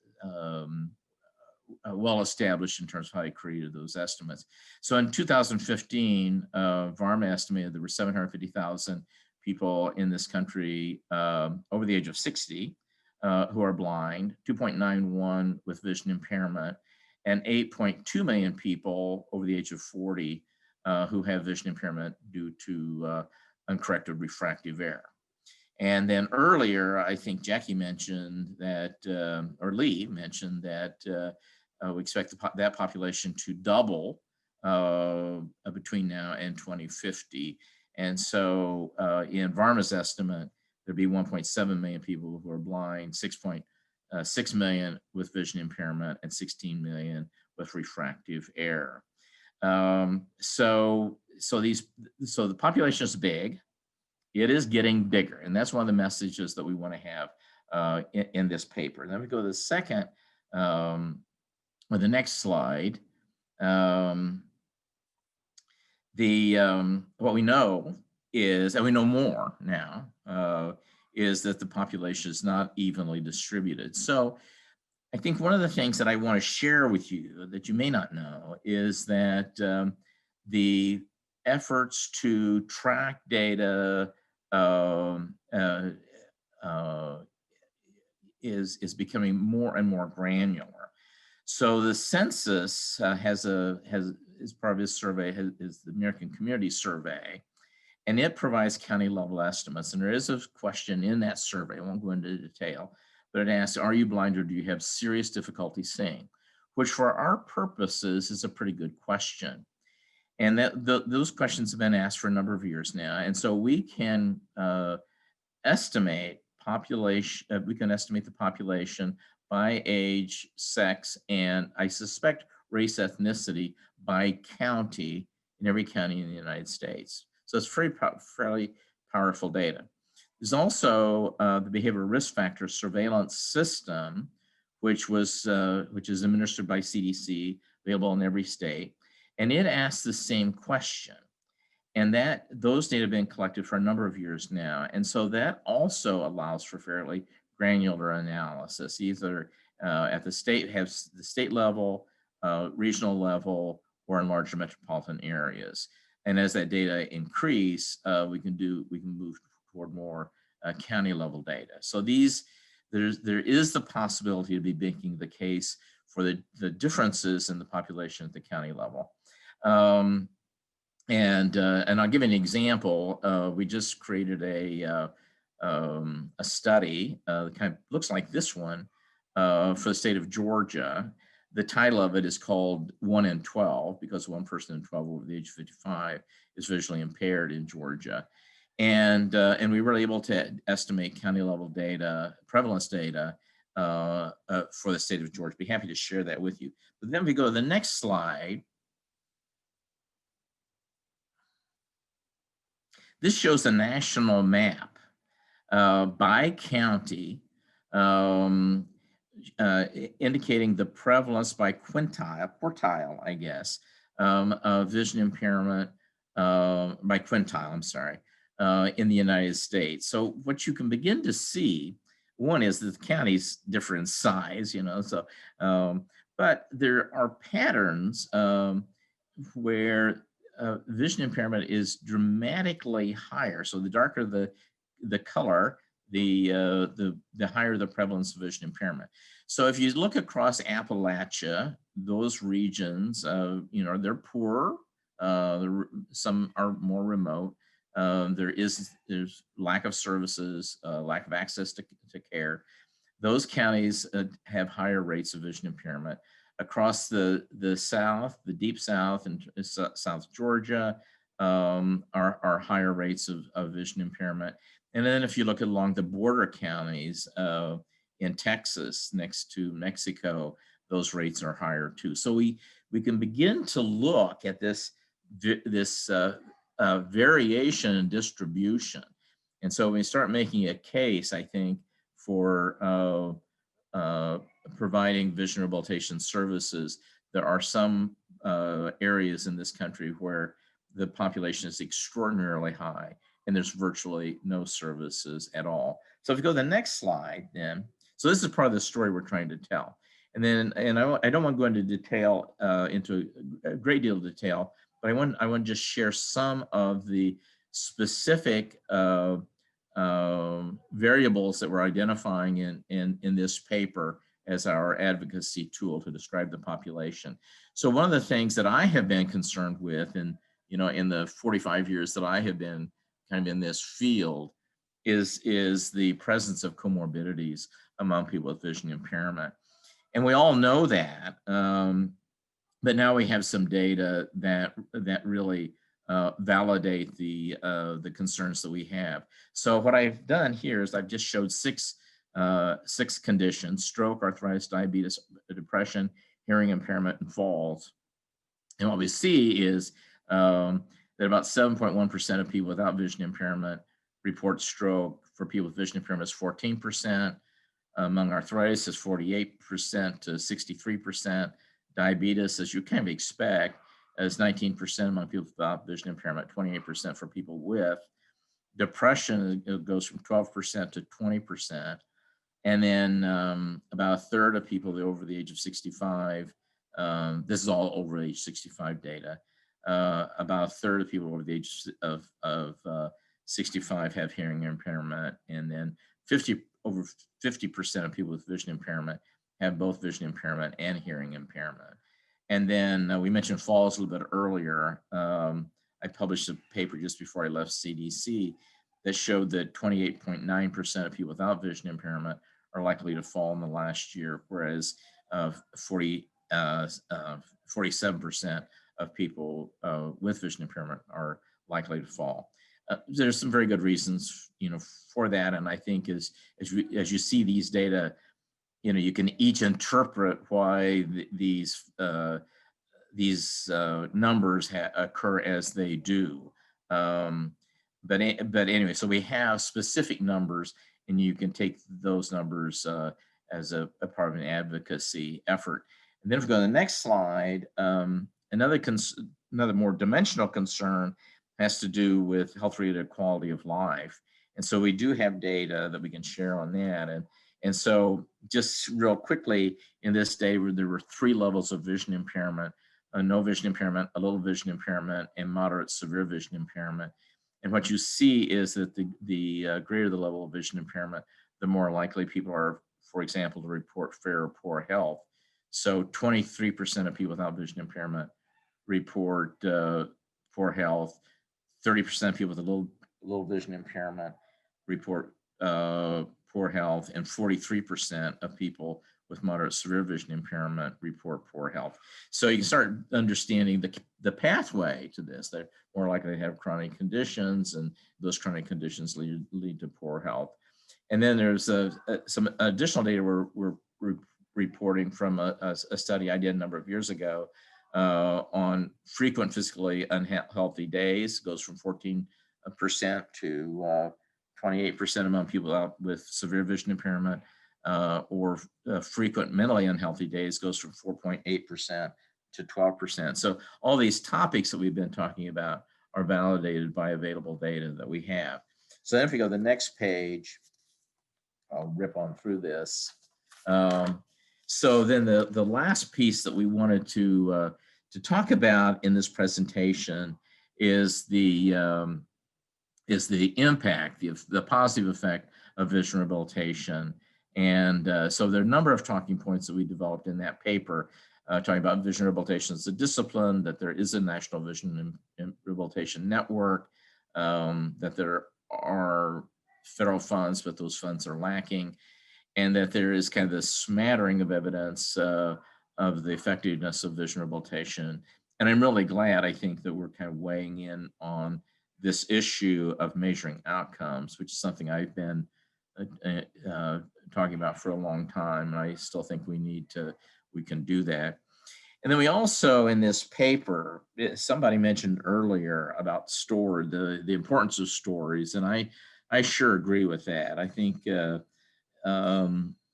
well established in terms of how he created those estimates. So in 2015, Varma estimated there were 750,000 people in this country over the age of 60 who are blind, 2.91 with vision impairment, and 8.2 million people over the age of 40 who have vision impairment due to uncorrected refractive error. And then earlier, I think Jackie mentioned that, or Lee mentioned that we expect that population to double between now and 2050. And so in Varma's estimate, there'd be 1.7 million people who are blind, 6.6 million with vision impairment, and 16 million with refractive error. So the population is big. It is getting bigger, and that's one of the messages that we want to have in this paper. Then we go to the second, or the next slide. What we know is, and we know more now, is that the population is not evenly distributed. So I think one of the things that I want to share with you that you may not know is that the efforts to track data is becoming more and more granular. So the census is part of this survey is the American Community Survey, and it provides county level estimates. And there is a question in that survey, I won't go into detail, but it asks, are you blind or do you have serious difficulty seeing? Which for our purposes is a pretty good question. And those questions have been asked for a number of years now. And so we can estimate population, we can estimate the population by age, sex, and I suspect race, ethnicity by county in every county in the United States. So it's fairly powerful data. There's also the behavioral risk factor surveillance system, which is administered by CDC, available in every state. And it asks the same question. And those data have been collected for a number of years now. And so that also allows for fairly granular analysis, either at the state level, regional level, or in larger metropolitan areas. And as that data increase, we can move toward more county level data. So there is the possibility to be making the case for the differences in the population at the county level. And I'll give you an example. We just created a study that kind of looks like this one for the state of Georgia. The title of it is called 1 in 12, because 1 person in 12 over the age of 55 is visually impaired in Georgia. And we were able to estimate county level data, prevalence data for the state of Georgia. Be happy to share that with you. But then we go to the next slide. This shows a national map by county, indicating the prevalence by quartile, I guess, of vision impairment by quintile, I'm sorry, in the United States. So what you can begin to see, one is that the counties differ in size, so, but there are patterns where vision impairment is dramatically higher. So the darker the color, the higher the prevalence of vision impairment. So if you look across Appalachia, those regions, they're poorer. Some are more remote. There's lack of services, lack of access to care. Those counties have higher rates of vision impairment. Across the South, the deep South and South Georgia are higher rates of vision impairment. And then if you look along the border counties in Texas next to Mexico, those rates are higher too. So we can begin to look at this variation in distribution. And so when we start making a case, I think, for providing vision rehabilitation services, there are some areas in this country where the population is extraordinarily high and there's virtually no services at all. So if you go to the next slide then, so this is part of the story we're trying to tell. And then, I don't want to go into detail, into a great deal of detail, but I want to just share some of the specific variables that we're identifying in this paper as our advocacy tool to describe the population. So one of the things that I have been concerned with, and in the 45 years that I have been kind of in this field, is the presence of comorbidities among people with vision impairment. And we all know that, but now we have some data that really validate the concerns that we have. So what I've done here is I've just showed six conditions: stroke, arthritis, diabetes, depression, hearing impairment, and falls. And what we see is that about 7.1% of people without vision impairment report stroke. For people with vision impairment, is 14%. Among arthritis, is 48% to 63%. Diabetes, as you kind of expect, is 19% among people without vision impairment, 28% for people with. Depression, it goes from 12% to 20%. And then about a third of people over the age of 65, this is all over age 65 data, about a third of people over the age of 65 have hearing impairment, and then over 50% of people with vision impairment have both vision impairment and hearing impairment. And then we mentioned falls a little bit earlier. I published a paper just before I left CDC that showed that 28.9% of people without vision impairment are likely to fall in the last year, whereas 47% of people with vision impairment are likely to fall. There's some very good reasons, for that, and I think as you see these data, you can each interpret why these numbers occur as they do. But anyway, so we have specific numbers, and you can take those numbers as a part of an advocacy effort. And then if we go to the next slide, another more dimensional concern has to do with health-related quality of life. And so we do have data that we can share on that. And so just real quickly, in this day, there were 3 levels of vision impairment: no vision impairment, a little vision impairment, and moderate severe vision impairment. And what you see is that the greater the level of vision impairment, the more likely people are, for example, to report fair or poor health. So 23% of people without vision impairment report poor health. 30% of people with a little vision impairment report poor health, and 43% of people with moderate severe vision impairment report poor health. So you can start understanding the pathway to this. They're more likely to have chronic conditions, and those chronic conditions lead to poor health. And then there's some additional data we're reporting from a study I did a number of years ago on frequent physically unhealthy days. It goes from 14% to 28% among people out with severe vision impairment, or frequent mentally unhealthy days goes from 4.8% to 12%. So all these topics that we've been talking about are validated by available data that we have. So then if we go to the next page, I'll rip on through this. So then the last piece that we wanted to talk about in this presentation is the impact, the positive effect of vision rehabilitation. And so there are a number of talking points that we developed in that paper, talking about vision rehabilitation as a discipline, that there is a National Vision Rehabilitation Network, that there are federal funds, but those funds are lacking, and that there is kind of this smattering of evidence of the effectiveness of vision rehabilitation. And I'm really glad, I think, that we're kind of weighing in on this issue of measuring outcomes, which is something I've been talking about for a long time. And I still think we can do that. And then we also, in this paper, somebody mentioned earlier about the importance of stories. And I sure agree with that. I think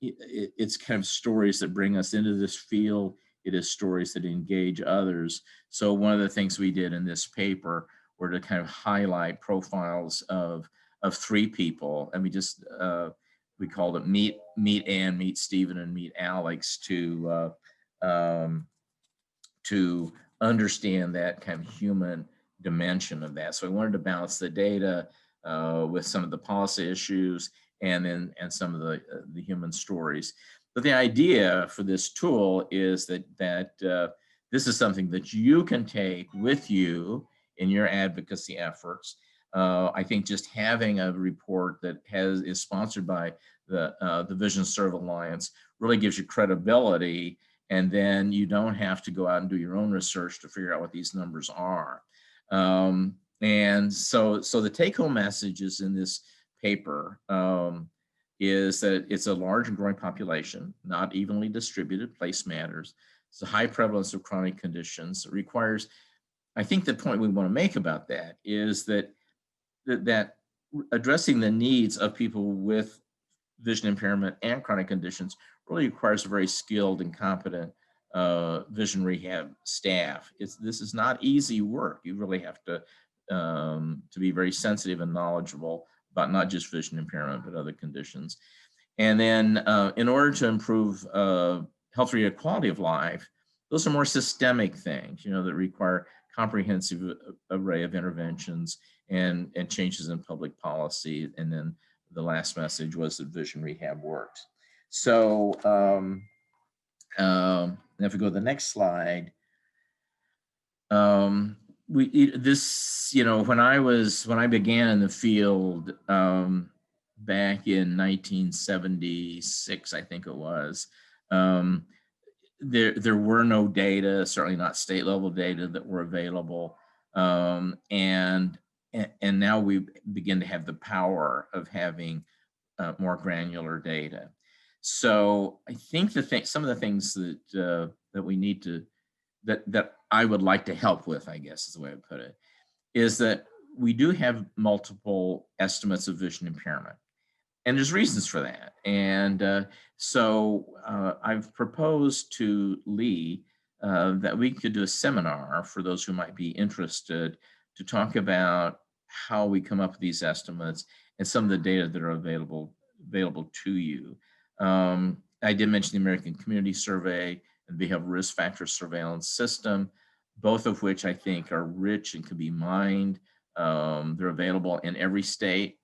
it's kind of stories that bring us into this field. It is stories that engage others. So one of the things we did in this paper were to kind of highlight profiles of 3 people. And we called it Meet Ann, Meet Stephen, and Meet Alex to understand that kind of human dimension of that. So I wanted to balance the data with some of the policy issues and some of the human stories. But the idea for this tool is that this is something that you can take with you in your advocacy efforts. I think just having a report that is sponsored by the VisionServe Alliance really gives you credibility, and then you don't have to go out and do your own research to figure out what these numbers are. And so the take-home messages in this paper is that it's a large and growing population, not evenly distributed. Place matters. It's a high prevalence of chronic conditions. It requires, I think the point we want to make about that is that addressing the needs of people with vision impairment and chronic conditions really requires a very skilled and competent vision rehab staff. This is not easy work. You really have to be very sensitive and knowledgeable about not just vision impairment, but other conditions. And then in order to improve health-related quality of life, those are more systemic things, that require comprehensive array of interventions and changes in public policy. And then the last message was that vision rehab works. So if we go to the next slide, when I began in the field back in 1976, I think it was, there were no data, certainly not state level data that were available. And now we begin to have the power of having more granular data. So I think some of the things that we need to, that I would like to help with, I guess is the way I put it, is that we do have multiple estimates of vision impairment. And there's reasons for that. And so I've proposed to Lee that we could do a seminar for those who might be interested to talk about how we come up with these estimates and some of the data that are available to you. I did mention the American Community Survey and Behavioral Risk Factor Surveillance System, both of which I think are rich and can be mined. They're available in every state.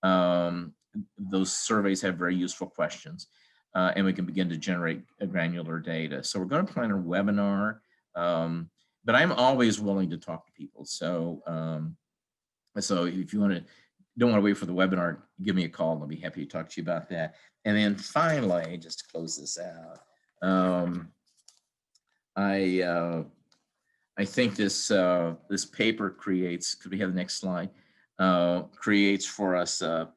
Those surveys have very useful questions, and we can begin to generate a granular data. So we're going to plan a webinar, but I'm always willing to talk to people. So, so if you don't want to wait for the webinar, give me a call and I'll be happy to talk to you about that. And then finally, just to close this out, I think this this paper creates, could we have the next slide, creates for us a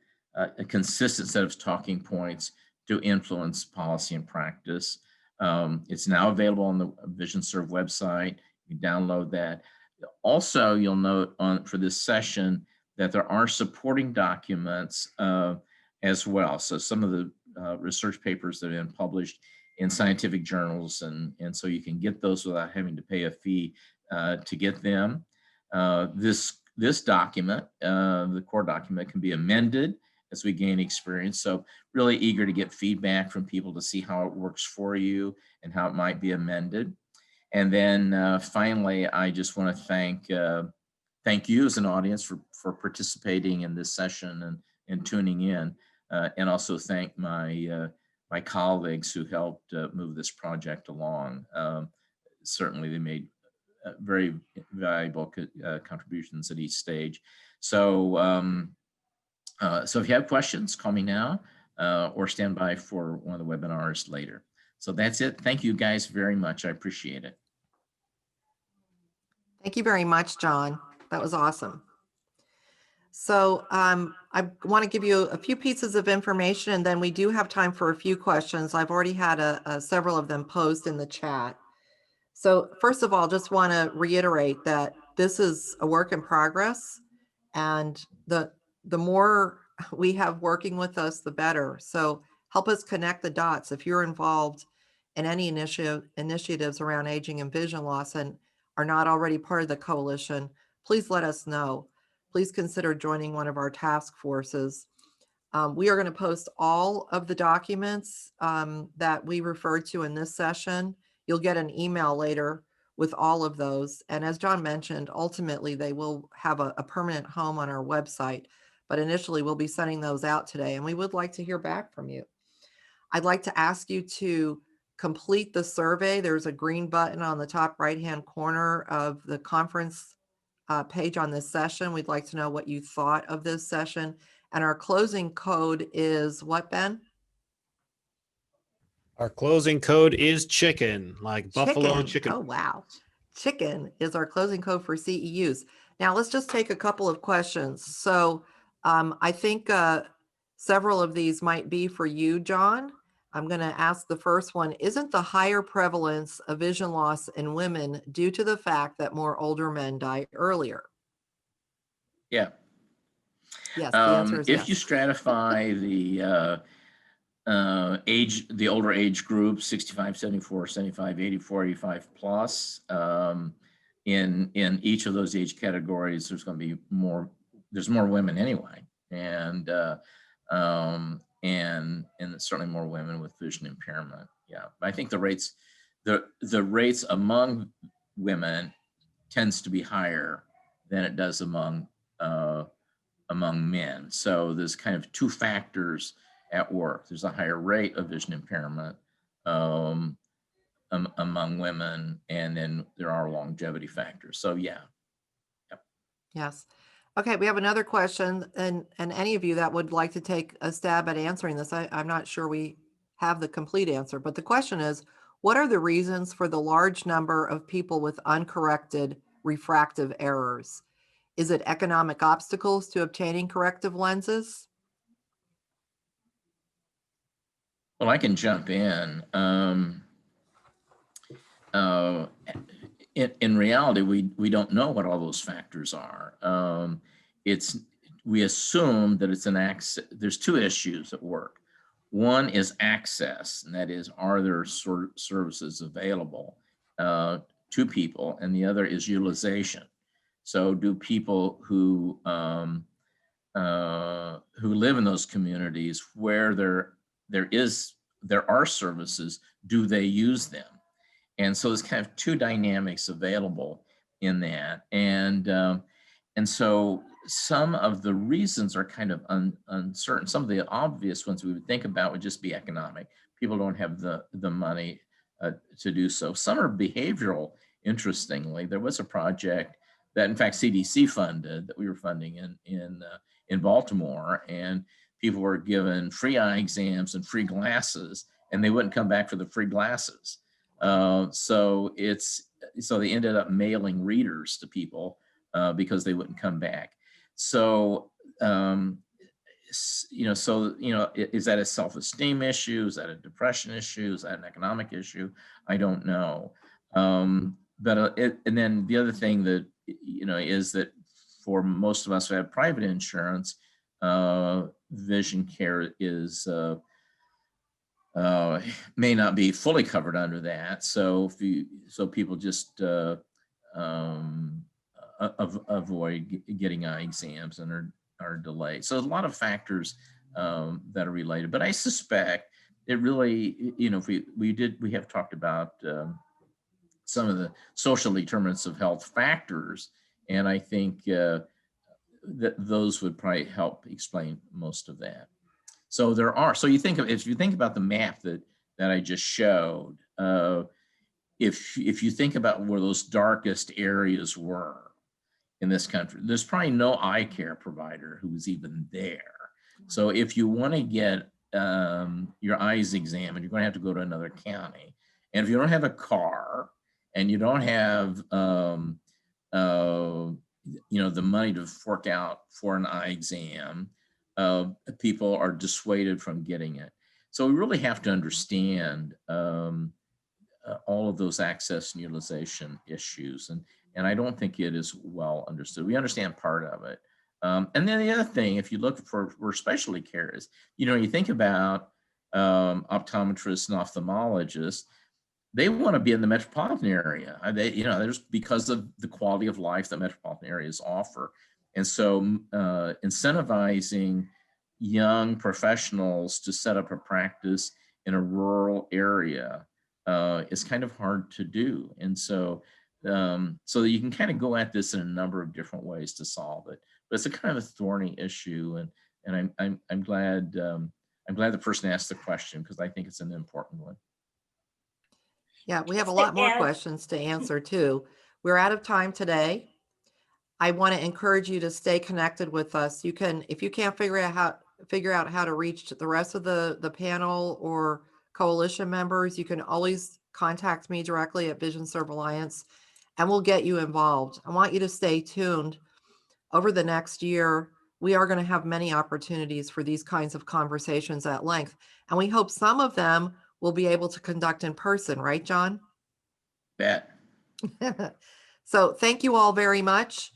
consistent set of talking points to influence policy and practice. It's now available on the VisionServe website. You can download that. Also, you'll note for this session that there are supporting documents as well. So some of the research papers that have been published in scientific journals, and so you can get those without having to pay a fee to get them. This document, the core document, can be amended as we gain experience. So really eager to get feedback from people to see how it works for you and how it might be amended. And then finally, I just want to thank you as an audience for participating in this session and tuning in, and also thank my my colleagues who helped move this project along. Certainly they made very valuable contributions at each stage. So, so if you have questions, call me now or stand by for one of the webinars later. So that's it. Thank you guys very much. I appreciate it. Thank you very much, John. That was awesome. So I want to give you a few pieces of information, and then we do have time for a few questions. I've already had several of them posed in the chat. So first of all, just want to reiterate that this is a work in progress, and the more we have working with us, the better. So help us connect the dots. If you're involved in any initiatives around aging and vision loss and are not already part of the coalition, please let us know. Please consider joining one of our task forces. We are going to post all of the documents that we referred to in this session. You'll get an email later with all of those. And as John mentioned, ultimately they will have a permanent home on our website, but initially we'll be sending those out today, and we would like to hear back from you. I'd like to ask you to complete the survey. There's a green button on the top right-hand corner of the conference page on this session. We'd like to know what you thought of this session. And our closing code is what, Ben? Our closing code is chicken, like buffalo chicken. Oh, wow. Chicken is our closing code for CEUs. Now let's just take a couple of questions. So I think several of these might be for you, John. I'm going to ask the first one. Isn't the higher prevalence of vision loss in women due to the fact that more older men die earlier? Yeah. Yes, the answer is yes. If you stratify the older age group, 65, 74, 75, 84, 85 plus, in each of those age categories, there's going to be more, there's more women anyway. And certainly more women with vision impairment. Yeah, I think the rates among women tends to be higher than it does among men. So there's kind of two factors at work. There's a higher rate of vision impairment among women, and then there are longevity factors. So yeah. Yep. Yes. Okay, we have another question, and any of you that would like to take a stab at answering this, I'm not sure we have the complete answer, but the question is, what are the reasons for the large number of people with uncorrected refractive errors? Is it economic obstacles to obtaining corrective lenses? Well, I can jump in. In reality, we don't know what all those factors are. We assume that it's an access. There's two issues at work. One is access, and that is, are there services available to people? And the other is utilization. So do people who live in those communities where there is there are services, do they use them? And so there's kind of two dynamics available in that. And so some of the reasons are kind of uncertain. Some of the obvious ones we would think about would just be economic. People don't have the money to do so. Some are behavioral, interestingly. There was a project that in fact CDC funded, that we were funding in Baltimore, and people were given free eye exams and free glasses, and they wouldn't come back for the free glasses. So they ended up mailing readers to people because they wouldn't come back. So, is that a self-esteem issue? Is that a depression issue? Is that an economic issue? I don't know. And then the other thing that, is that for most of us who have private insurance, vision care is, may not be fully covered under that. So people just avoid getting eye exams and are delayed. So a lot of factors that are related, but I suspect it really, if we have talked about some of the social determinants of health factors, and I think that those would probably help explain most of that. So if you think about the map that I just showed, if you think about where those darkest areas were in this country, there's probably no eye care provider who's even there. So if you want to get your eyes examined, you're going to have to go to another county. And if you don't have a car and you don't have the money to fork out for an eye exam, people are dissuaded from getting it. So we really have to understand all of those access and utilization issues. And I don't think it is well understood. We understand part of it. And then the other thing, if you look for specialty care is, you think about optometrists and ophthalmologists, they want to be in the metropolitan area. There's because of the quality of life that metropolitan areas offer. And so incentivizing young professionals to set up a practice in a rural area is kind of hard to do. And so you can kind of go at this in a number of different ways to solve it. But it's a kind of a thorny issue, and I'm glad the person asked the question, because I think it's an important one. Yeah, we have a lot more questions to answer too. We're out of time today. I want to encourage you to stay connected with us. You can, if you can't figure out how to reach the rest of the panel or coalition members, you can always contact me directly at VisionServe Alliance, and we'll get you involved. I want you to stay tuned. Over the next year, we are going to have many opportunities for these kinds of conversations at length, and we hope some of them we'll be able to conduct in person, right, John? Bet. So thank you all very much.